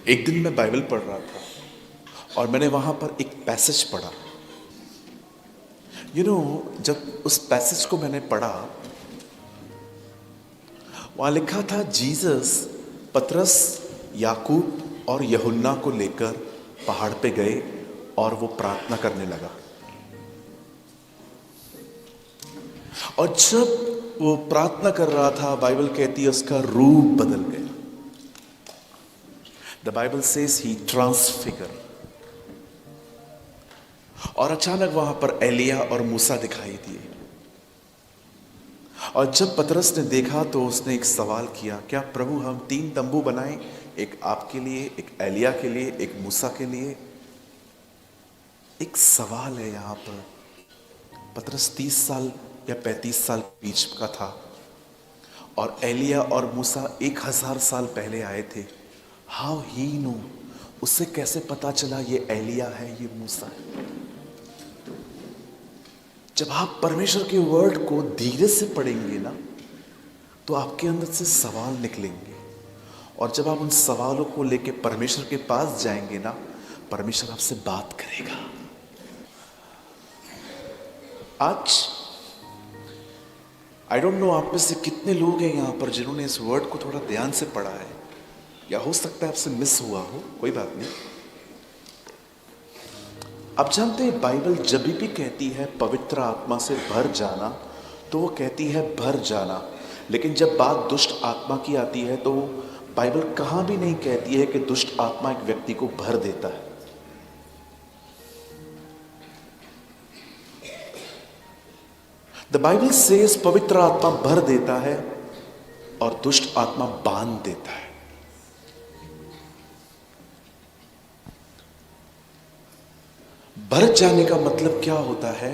एक दिन मैं बाइबल पढ़ रहा था और मैंने वहां पर एक पैसेज पढ़ा। जब उस पैसेज को मैंने पढ़ा, वहां लिखा था जीसस पतरस, याकूब और यूहन्ना को लेकर पहाड़ पे गए और वो प्रार्थना करने लगा। और जब वो प्रार्थना कर रहा था, बाइबल कहती है उसका रूप बदल गया। The Bible says he transfigure. और अचानक वहां पर एलिया और मूसा दिखाई दिए। और जब पतरस ने देखा तो उसने एक सवाल किया, क्या प्रभु हम 3 तंबू बनाएं, एक आपके लिए, एक एलिया के लिए, एक मूसा के लिए? एक सवाल है यहां पर। पतरस 30 साल या 35 साल बीच का था और एलिया और मूसा 1000 साल पहले आए थे। How he know? उसे कैसे पता चला ये एलिया है, ये मूसा है? जब आप परमेश्वर के वर्ड को धीरे से पढ़ेंगे ना, तो आपके अंदर से सवाल निकलेंगे। और जब आप उन सवालों को लेके परमेश्वर के पास जाएंगे ना, परमेश्वर आपसे बात करेगा। आज आई डोंट नो आप में से कितने लोग हैं यहां पर जिन्होंने इस वर्ड को थोड़ा ध्यान से पढ़ा है, या हो सकता है आपसे मिस हुआ हो, कोई बात नहीं। आप जानते हैं बाइबल जब भी कहती है पवित्र आत्मा से भर जाना, तो वो कहती है भर जाना। लेकिन जब बात दुष्ट आत्मा की आती है तो बाइबल कहां भी नहीं कहती है कि दुष्ट आत्मा एक व्यक्ति को भर देता है। द बाइबल सेज पवित्र आत्मा भर देता है और दुष्ट आत्मा बांध देता है। भर जाने का मतलब क्या होता है?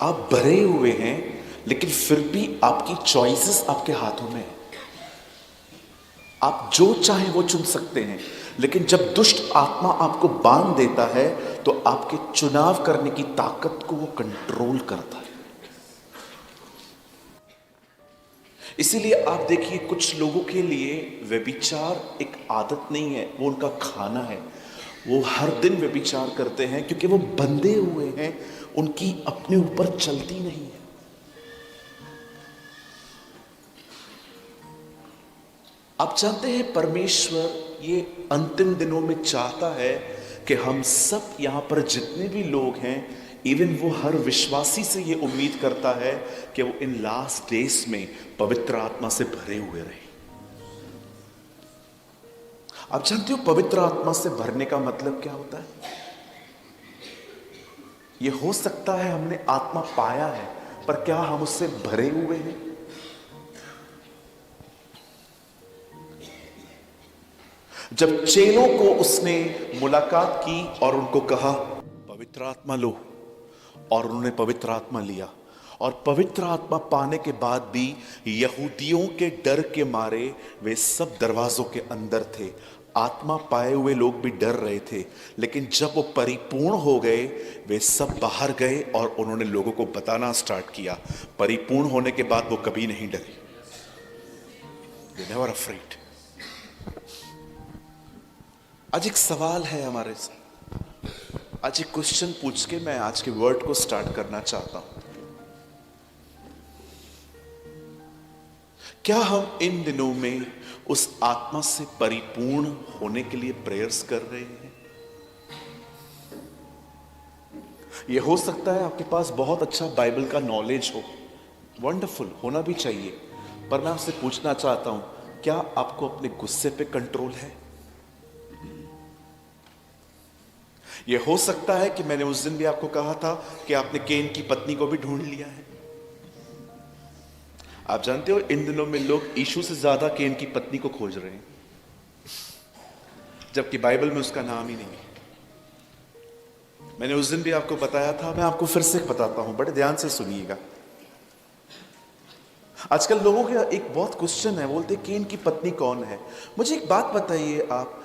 आप भरे हुए हैं, लेकिन फिर भी आपकी चॉइसेस आपके हाथों में है। आप जो चाहे वो चुन सकते हैं। लेकिन जब दुष्ट आत्मा आपको बांध देता है तो आपके चुनाव करने की ताकत को वो कंट्रोल करता है। इसीलिए आप देखिए, कुछ लोगों के लिए व्यभिचार एक आदत नहीं है, वो उनका खाना है। वो हर दिन व्यभिचार करते हैं क्योंकि वो बंधे हुए हैं, उनकी अपने ऊपर चलती नहीं है। आप जानते हैं परमेश्वर ये अंतिम दिनों में चाहता है कि हम सब यहां पर जितने भी लोग हैं, इवन वो हर विश्वासी से ये उम्मीद करता है कि वो इन लास्ट डेज में पवित्र आत्मा से भरे हुए रहे। आप जानते हो पवित्र आत्मा से भरने का मतलब क्या होता है? ये हो सकता है हमने आत्मा पाया है, पर क्या हम उससे भरे हुए हैं? जब चेलों को उसने मुलाकात की और उनको कहा पवित्र आत्मा लो, और उन्होंने पवित्र आत्मा लिया, और पवित्र आत्मा पाने के बाद भी यहूदियों के डर के मारे वे सब दरवाजों के अंदर थे। आत्मा पाए हुए लोग भी डर रहे थे, लेकिन जब वो परिपूर्ण हो गए, वे सब बाहर गए और उन्होंने लोगों को बताना स्टार्ट किया। परिपूर्ण होने के बाद वो कभी नहीं डरे। They never afraid। आज एक सवाल है हमारे साथ। आज एक क्वेश्चन पूछ के मैं आज के वर्ड को स्टार्ट करना चाहता हूं। क्या हम इन दिनों में उस आत्मा से परिपूर्ण होने के लिए प्रेयर्स कर रहे हैं? यह हो सकता है आपके पास बहुत अच्छा बाइबल का नॉलेज हो, वंडरफुल, होना भी चाहिए। पर मैं आपसे पूछना चाहता हूं, क्या आपको अपने गुस्से पे कंट्रोल है? यह हो सकता है कि मैंने उस दिन भी आपको कहा था कि आपने केन की पत्नी को भी ढूंढ लिया है। आप जानते हो इन दिनों में लोग यीशु से ज्यादा केन की पत्नी को खोज रहे हैं, जबकि बाइबल में उसका नाम ही नहीं है। मैंने उस दिन भी आपको बताया था, मैं आपको फिर से बताता हूं, बड़े ध्यान से सुनिएगा। आजकल लोगों का एक बहुत क्वेश्चन है, बोलते केन की पत्नी कौन है? मुझे एक बात बताइए, आप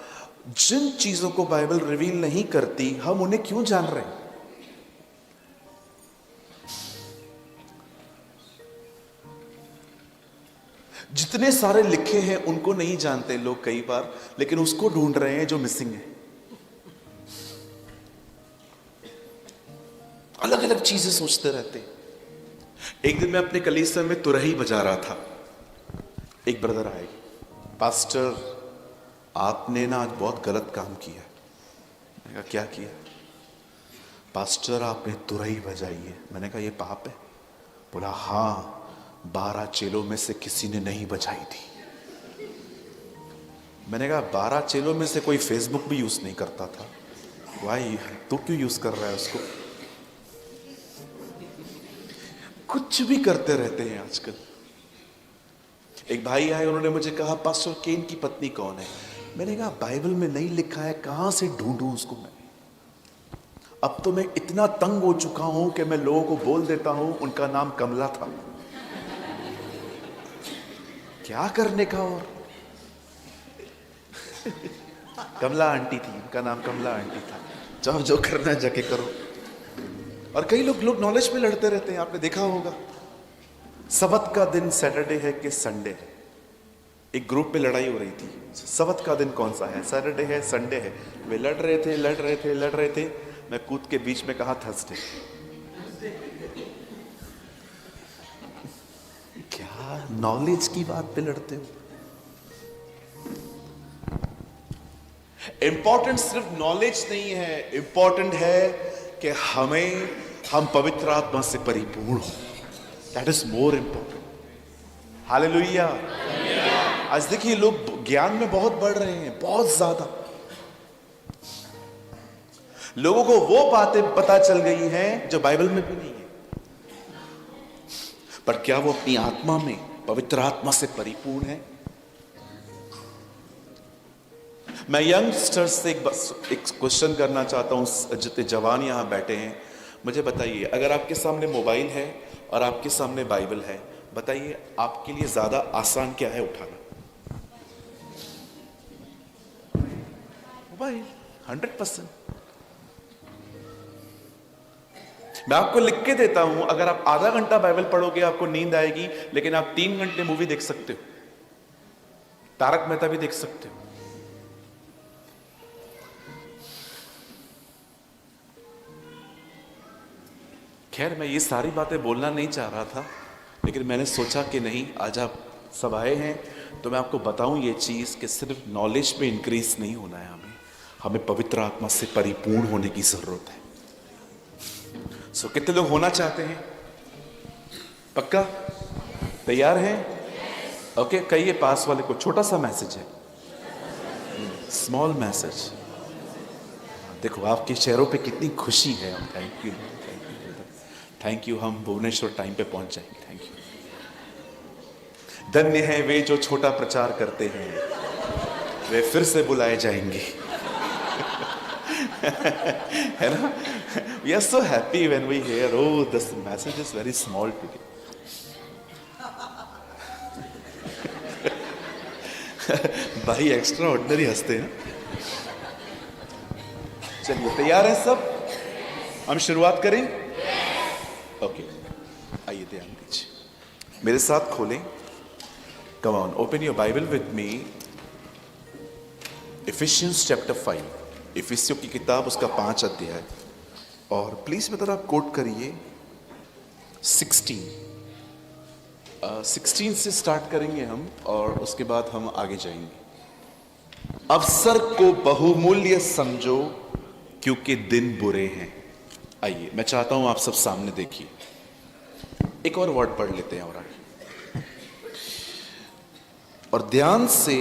जिन चीजों को बाइबल रिवील नहीं करती, हम उन्हें क्यों जान रहे हैं? जितने सारे लिखे हैं उनको नहीं जानते लोग कई बार, लेकिन उसको ढूंढ रहे हैं जो मिसिंग है। अलग अलग चीजें सोचते रहते हैं। एक दिन मैं अपने कलीसिया में तुरही बजा रहा था। एक ब्रदर आए, पास्टर आपने ना आज बहुत गलत काम किया। मैंने कहा क्या किया? पास्टर आपने तुरही बजाई है। मैंने कहा ये पाप है? बोला हाँ, 12 चेलों में से किसी ने नहीं बजाई थी। मैंने कहा 12 चेलों में से कोई फेसबुक भी यूज नहीं करता था, भाई तू क्यों यूज कर रहा है उसको? कुछ भी करते रहते हैं आजकल। एक भाई आए, उन्होंने मुझे कहा पास्टर केन की पत्नी कौन है? मैंने कहा बाइबल में नहीं लिखा है, कहां से ढूंढूं उसको मैं? अब तो मैं इतना तंग हो चुका हूं कि मैं लोगों को बोल देता हूं उनका नाम कमला था। क्या करने का? और कमला आंटी थी, उनका नाम कमला आंटी था। जाओ जो करना है जाके करो। और कई लोग नॉलेज में लड़ते रहते हैं, आपने देखा होगा। सबत का दिन सैटरडे है कि संडे है? एक ग्रुप में लड़ाई हो रही थी, सबत का दिन कौन सा है, सैटरडे है संडे है? वे लड़ रहे थे। मैं कूद के बीच में कहा थर्सडे। क्या नॉलेज की बात पे लड़ते हो? इंपॉर्टेंट सिर्फ नॉलेज नहीं है, इंपॉर्टेंट है कि हम पवित्र आत्मा से परिपूर्ण हो। That is more important. Hallelujah. आज देखिए लोग ज्ञान में बहुत बढ़ रहे हैं, बहुत ज्यादा। लोगों को वो बातें पता चल गई हैं जो बाइबल में भी नहीं है, पर क्या वो अपनी आत्मा में पवित्र आत्मा से परिपूर्ण है? मैं यंगस्टर्स से एक क्वेश्चन करना चाहता हूं, जितने जवान यहां बैठे हैं, मुझे बताइए, अगर आपके सामने मोबाइल है और आपके सामने बाइबल है, बताइए आपके लिए ज्यादा आसान क्या है उठाना? मोबाइल, 100%। मैं आपको लिख के देता हूं, अगर आप आधा घंटा बाइबल पढ़ोगे आपको नींद आएगी, लेकिन आप 3 घंटे मूवी देख सकते हो, तारक मेहता भी देख सकते हो। खैर मैं ये सारी बातें बोलना नहीं चाह रहा था, लेकिन मैंने सोचा कि नहीं, आज आप सब आए हैं तो मैं आपको बताऊं ये चीज कि सिर्फ नॉलेज पे इंक्रीज नहीं होना है, हमें पवित्र आत्मा से परिपूर्ण होने की जरूरत है। सो कितने लोग होना चाहते हैं? पक्का तैयार हैं? ओके, कहिए पास वाले को, छोटा सा मैसेज है, स्मॉल मैसेज। देखो आपके चेहरों पे कितनी खुशी है। Thank you, thank you. हम भुवनेश्वर टाइम पे पहुंच जाएंगे। Thank you. धन्य है वे जो छोटा प्रचार करते हैं, वे फिर से बुलाए जाएंगे। है ना? We are so happy when we hear, oh, this message is very small today. भाई एक्स्ट्रा ऑर्डिनरी हंसते हैं। चलिए तैयार है सब? हम शुरुआत करें? ओके, आइए ध्यान दीजिए, मेरे साथ खोलें। Come on, open your Bible with me. Efficiency chapter 5, इफिसियों की किताब, उसका 5 अध्याय। और प्लीज मेरे तरफ कोट करिए 16 से स्टार्ट करेंगे हम, और उसके बाद हम आगे जाएंगे। अवसर को बहुमूल्य समझो क्योंकि दिन बुरे हैं। आइए, मैं चाहता हूं आप सब सामने देखिए। एक और वर्ड पढ़ लेते हैं और आगे, और ध्यान से,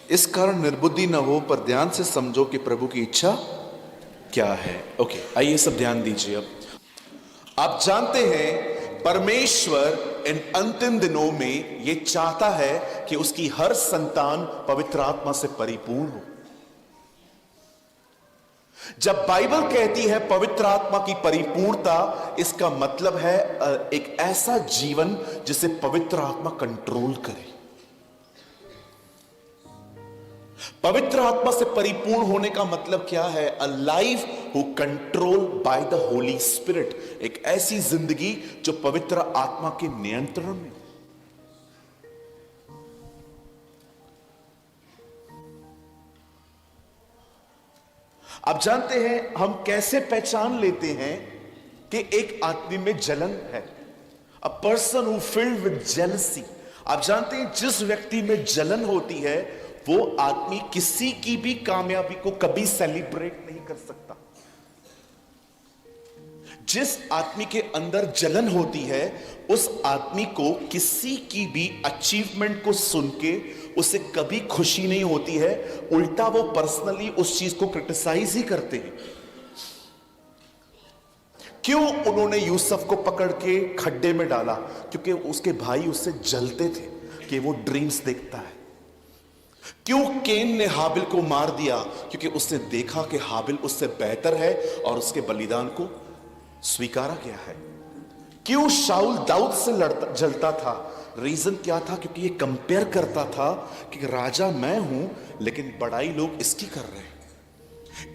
इस कारण निर्बुद्धि न हो पर ध्यान से समझो कि प्रभु की इच्छा क्या है। ओके, आइए सब ध्यान दीजिए। अब आप जानते हैं परमेश्वर इन अंतिम दिनों में यह चाहता है कि उसकी हर संतान पवित्र आत्मा से परिपूर्ण हो। जब बाइबल कहती है पवित्र आत्मा की परिपूर्णता, इसका मतलब है एक ऐसा जीवन जिसे पवित्र आत्मा कंट्रोल करे। पवित्र आत्मा से परिपूर्ण होने का मतलब क्या है? A life who control by the Holi spirit, एक ऐसी जिंदगी जो पवित्र आत्मा के नियंत्रण में। आप जानते हैं हम कैसे पहचान लेते हैं कि एक आदमी में जलन है? A person who filled with jealousy. आप जानते हैं जिस व्यक्ति में जलन होती है वो आदमी किसी की भी कामयाबी को कभी सेलिब्रेट नहीं कर सकता। जिस आदमी के अंदर जलन होती है उस आदमी को किसी की भी अचीवमेंट को सुन के उसे कभी खुशी नहीं होती है, उल्टा वो पर्सनली उस चीज को क्रिटिसाइज ही करते हैं। क्यों उन्होंने यूसुफ को पकड़ के खड्डे में डाला? क्योंकि उसके भाई उससे जलते थे कि वो ड्रीम्स देखता है। क्यों केन ने हाबिल को मार दिया? क्योंकि उसने देखा कि हाबिल उससे बेहतर है और उसके बलिदान को स्वीकारा गया है। क्यों शाऊल दाऊद से जलता था? रीजन क्या था? क्योंकि ये कंपेयर करता था कि राजा मैं हूं लेकिन बड़ाई लोग इसकी कर रहे हैं।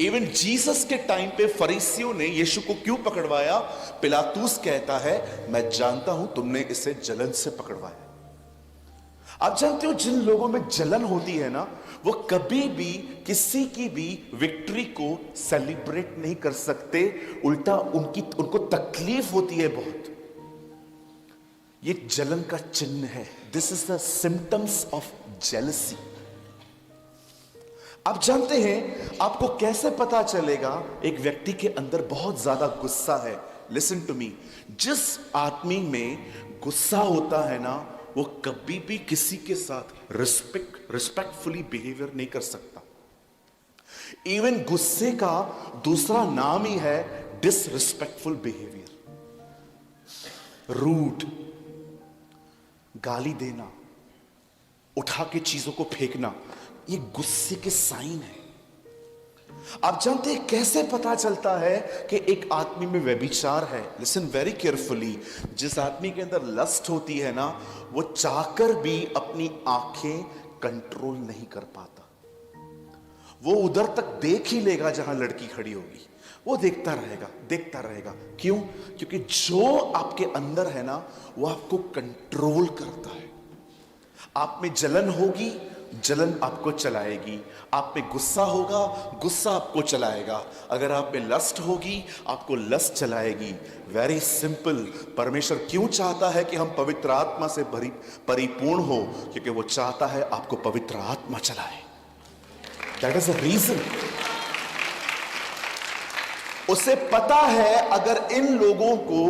इवन जीसस के टाइम पे फरीसियों ने यीशु को क्यों पकड़वाया? पिलातूस कहता है मैं जानता हूं तुमने इसे जलन से पकड़वाया। आप जानते हो जिन लोगों में जलन होती है ना वो कभी भी किसी की भी विक्ट्री को सेलिब्रेट नहीं कर सकते, उल्टा उनको तकलीफ होती है बहुत। ये जलन का चिन्ह है। This is the symptoms of jealousy. आप जानते हैं आपको कैसे पता चलेगा एक व्यक्ति के अंदर बहुत ज्यादा गुस्सा है? Listen to me. जिस आदमी में गुस्सा होता है ना वो कभी भी किसी के साथ रिस्पेक्टफुली बिहेवियर नहीं कर सकता। इवन गुस्से का दूसरा नाम ही है डिसरिस्पेक्टफुल बिहेवियर। रूड, गाली देना, उठा के चीजों को फेंकना, ये गुस्से के साइन है। आप जानते हैं कैसे पता चलता है कि एक आदमी में व्यभिचार है? Listen very carefully. जिस आदमी के अंदर लस्ट होती है ना वो चाहकर भी अपनी आंखें कंट्रोल नहीं कर पाता। वो उधर तक देख ही लेगा जहां लड़की खड़ी होगी, वो देखता रहेगा देखता रहेगा। क्यों? क्योंकि जो आपके अंदर है ना वो आपको कंट्रोल करता है। आप में जलन होगी, जलन आपको चलाएगी। आप में गुस्सा होगा, गुस्सा आपको चलाएगा। अगर आप में लस्ट होगी, आपको लस्ट चलाएगी। Very simple. परमेश्वर क्यों चाहता है कि हम पवित्र आत्मा से परिपूर्ण हो? क्योंकि वो चाहता है आपको पवित्र आत्मा चलाए। That is the reason. उसे पता है अगर इन लोगों को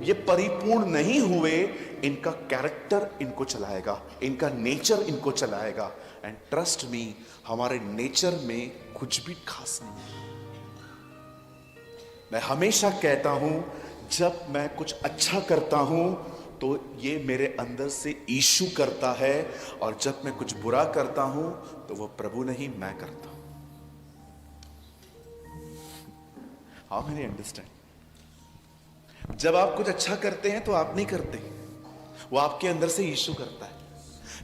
ये परिपूर्ण नहीं हुए, इनका कैरेक्टर इनको चलाएगा, इनका नेचर इनको चलाएगा। एंड ट्रस्ट मी, हमारे नेचर में कुछ भी खास नहीं है। मैं हमेशा कहता हूं जब मैं कुछ अच्छा करता हूं तो ये मेरे अंदर से यीशु करता है, और जब मैं कुछ बुरा करता हूं तो वो प्रभु नहीं मैं करता हूं। How many understand? जब आप कुछ अच्छा करते हैं तो आप नहीं करते, वो आपके अंदर से यीशु करता है।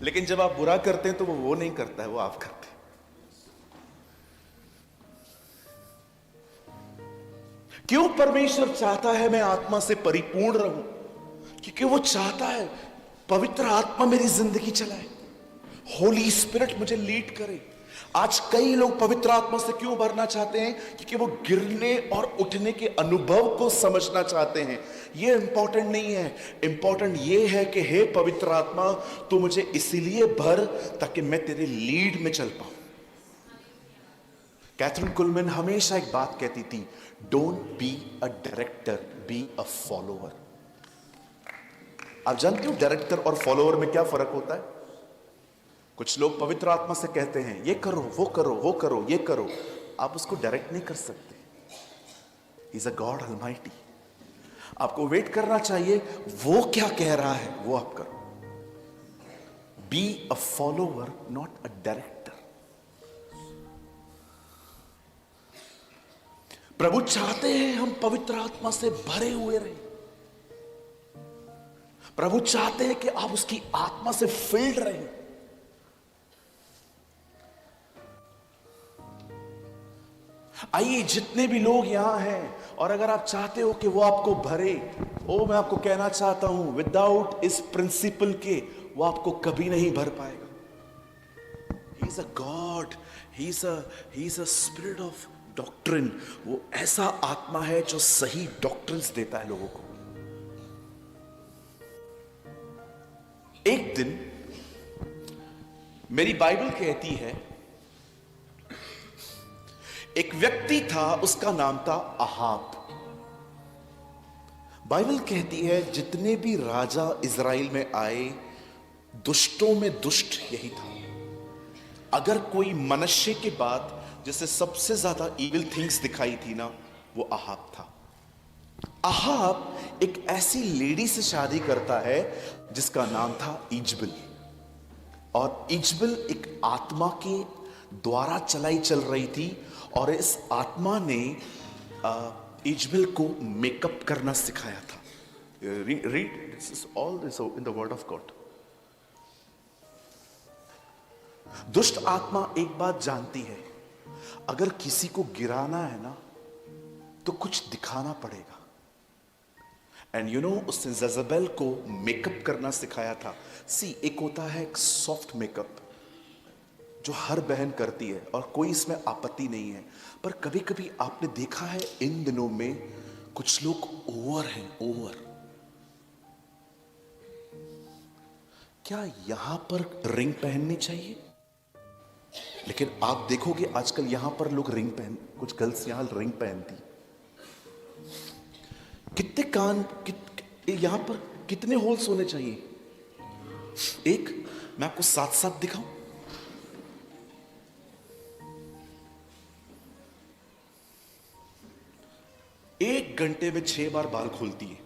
लेकिन जब आप बुरा करते हैं तो वो नहीं करता है, वो आप करते हैं। क्यों परमेश्वर चाहता है मैं आत्मा से परिपूर्ण रहूं? क्योंकि वो चाहता है पवित्र आत्मा मेरी जिंदगी चलाए, होली स्पिरिट मुझे लीड करे। आज कई लोग पवित्र आत्मा से क्यों भरना चाहते हैं? क्योंकि वो गिरने और उठने के अनुभव को समझना चाहते हैं। ये इंपॉर्टेंट नहीं है। इंपॉर्टेंट ये है कि हे पवित्र आत्मा तू मुझे इसीलिए भर ताकि मैं तेरे लीड में चल पाऊं। कैथरीन कुलमैन हमेशा एक बात कहती थी, don't be a director, B a follower. आप जानते हो डायरेक्टर और फॉलोअर में क्या फर्क होता है? कुछ लोग पवित्र आत्मा से कहते हैं ये करो वो करो वो करो ये करो, आप उसको डायरेक्ट नहीं कर सकते। He is a God almighty. आपको वेट करना चाहिए वो क्या कह रहा है वो आप करो। Be a follower not a director. प्रभु चाहते हैं हम पवित्र आत्मा से भरे हुए रहें। प्रभु चाहते हैं कि आप उसकी आत्मा से फिल्ड रहें। आइए जितने भी लोग यहां हैं, और अगर आप चाहते हो कि वो आपको भरे, मैं आपको कहना चाहता हूं विदाउट इस प्रिंसिपल के वो आपको कभी नहीं भर पाएगा। He is a God, he is a spirit of doctrine, वो ऐसा आत्मा है जो सही डॉक्ट्रिन्स देता है लोगों को। एक दिन मेरी बाइबल कहती है एक व्यक्ति था, उसका नाम था अहाब। बाइबल कहती है जितने भी राजा इज़राइल में आए, दुष्टों में दुष्ट यही था। अगर कोई मनुष्य के बाद जिसे सबसे ज्यादा इविल थिंग्स दिखाई थी ना, वो अहाब था। अहाब एक ऐसी लेडी से शादी करता है जिसका नाम था इजबेल, और इजबेल एक आत्मा के द्वारा चल रही थी, और इस आत्मा ने इजबेल को मेकअप करना सिखाया था। Read this is all this in the word of God. दुष्ट आत्मा एक बात जानती है, अगर किसी को गिराना है ना तो कुछ दिखाना पड़ेगा। एंड यू नो, उसने जज़ेबेल को मेकअप करना सिखाया था। एक होता है एक सॉफ्ट मेकअप जो हर बहन करती है और कोई इसमें आपत्ति नहीं है, पर कभी कभी आपने देखा है इन दिनों में कुछ लोग ओवर हैं, ओवर। क्या यहां पर रिंग पहननी चाहिए? लेकिन आप देखोगे आजकल यहां पर लोग रिंग पहन, कुछ गर्ल्स यहां रिंग पहनती। कितने कान यहां पर कितने होल्स होने चाहिए? एक, मैं आपको साथ साथ दिखाऊं। एक घंटे में 6 बार बाल खोलती है।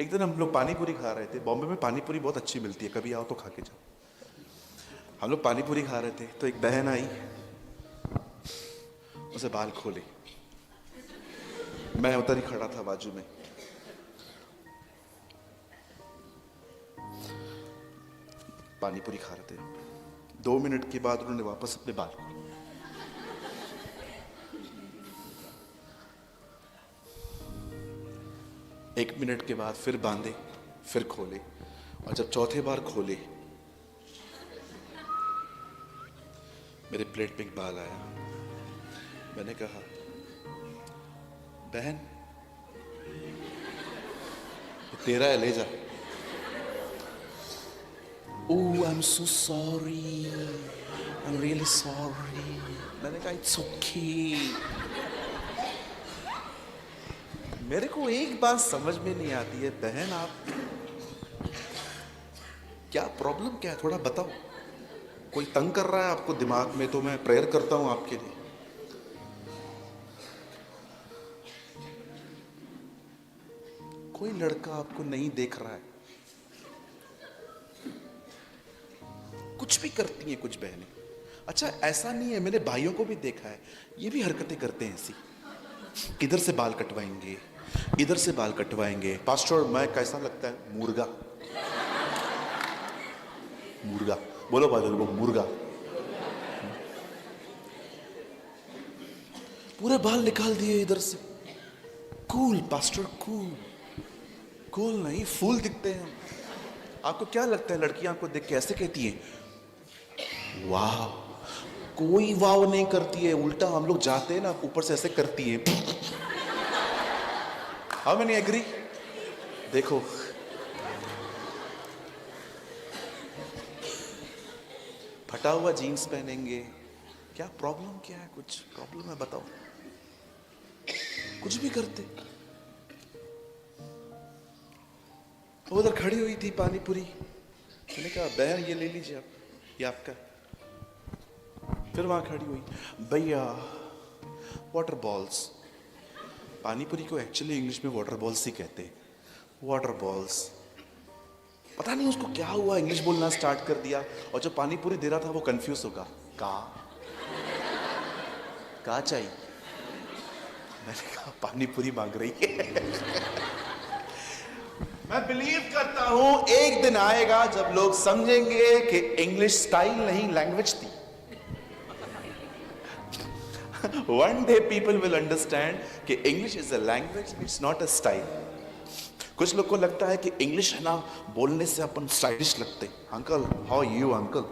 एक दिन हम लोग पानी पूरी खा रहे थे, बॉम्बे में पानी पूरी बहुत अच्छी मिलती है, कभी आओ तो खा के जाओ। हम लोग पानी पूरी खा रहे थे तो एक बहन आई, उसे बाल खोले, मैं उधर ही खड़ा था बाजू में। पानी पूरी खा रहे थे, 2 मिनट के बाद उन्होंने वापस अपने बाल खोले। एक मिनट के बाद फिर बांधे, फिर खोले, और जब चौथे बार खोले मेरे प्लेट पे एक बाल आया। मैंने कहा, बहन तेरा है, ले जा। Oh, I am so sorry, I am really sorry. मैंने कहा इट्स ओके। मेरे को एक बात समझ में नहीं आती है, बहन आप क्या प्रॉब्लम क्या है, थोड़ा बताओ। कोई तंग कर रहा है आपको दिमाग में तो मैं प्रेयर करता हूं आपके लिए। कोई लड़का आपको नहीं देख रहा है, कुछ भी करती हैं कुछ बहनें। अच्छा, ऐसा नहीं है, मैंने भाइयों को भी देखा है, ये भी हरकतें करते हैं ऐसी। इधर से बाल कटवाएंगे, इधर से बाल कटवाएंगे। पास्टर, मैं कैसा लगता है? मुर्गा। मुर्गा बोलो बादल, वो मुर्गा। पूरे बाल निकाल दिए इधर से। Cool pastor, cool. कूल नहीं, फूल दिखते हैं। आपको क्या लगता है लड़कियां आपको देख के ऐसे कहती हैं वाह? कोई वाव नहीं करती है, उल्टा हम लोग जाते हैं ना ऊपर से ऐसे करती है। How many agree? देखो, फटा हुआ जीन्स पहनेंगे, क्या प्रॉब्लम क्या है? कुछ प्रॉब्लम है बताओ? कुछ भी करते। उधर खड़ी हुई थी पानी पूरी, मैंने कहा बहन ये ले लीजिए आप, ये आपका। फिर वहां खड़ी हुई, भैया वाटर बॉल्स। पानी पूरी को एक्चुअली इंग्लिश में वाटर बॉल्स ही कहते हैं, वाटर बॉल्स। पता नहीं उसको क्या हुआ, इंग्लिश बोलना स्टार्ट कर दिया, और जो पानी पूरी दे रहा था वो कंफ्यूज होगा, कहा चाहिए? मैंने कहा पानी पूरी मांग रही है। मैं बिलीव करता हूं एक दिन आएगा जब लोग समझेंगे कि इंग्लिश स्टाइल नहीं लैंग्वेज थी। One day people will understand कि English is a language, it's not a style. कुछ लोग को लगता है कि इंग्लिश है ना, बोलने से अपन स्टाइलिश लगते। Uncle, how you uncle?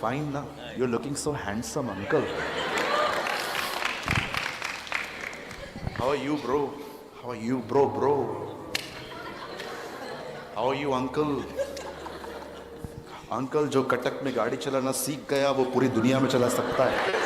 Fine ना, you are looking so handsome uncle. How are you bro? How are you bro? How are you uncle? Uncle जो कटक में गाड़ी चलाना सीख गया वो पूरी दुनिया में चला सकता है.